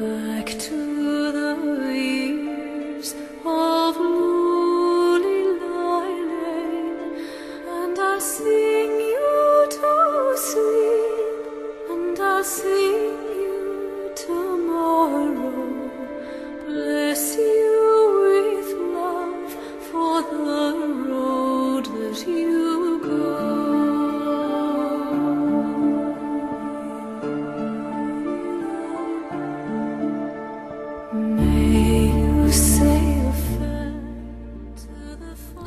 back to the years of Lulilei Lane, and I'll sing you to sleep, and I'll sing you tomorrow. Bless you with love for the road that you go.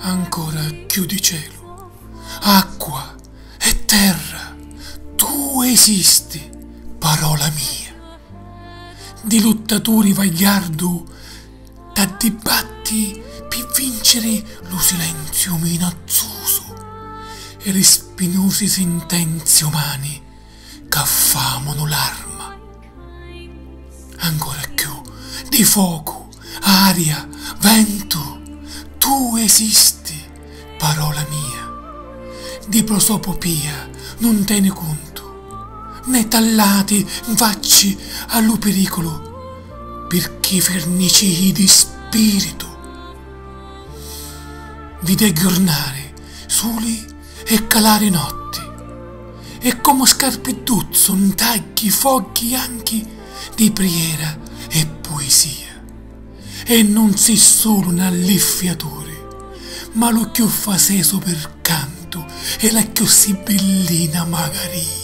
Ancora chiudi cielo, acqua e terra, tu esisti, parola mia. Di luttatori vagliardo, da dibatti per vincere lo silenzio minazzoso e le spinose sentenze umane che affamano l'arma. Ancora più di fuoco, aria, vento, tu esisti, parola mia. Di prosopopia non te ne conto, né tallati facci allo pericolo, perché fernicii di spirito. Vide giornare soli e calare notti, e come scarpettuzzo un tagli fogli anche di preghiera e poesia. E non sei solo un alliffiatore, ma lo chiù faseso per canto e la chiù sibillina magari.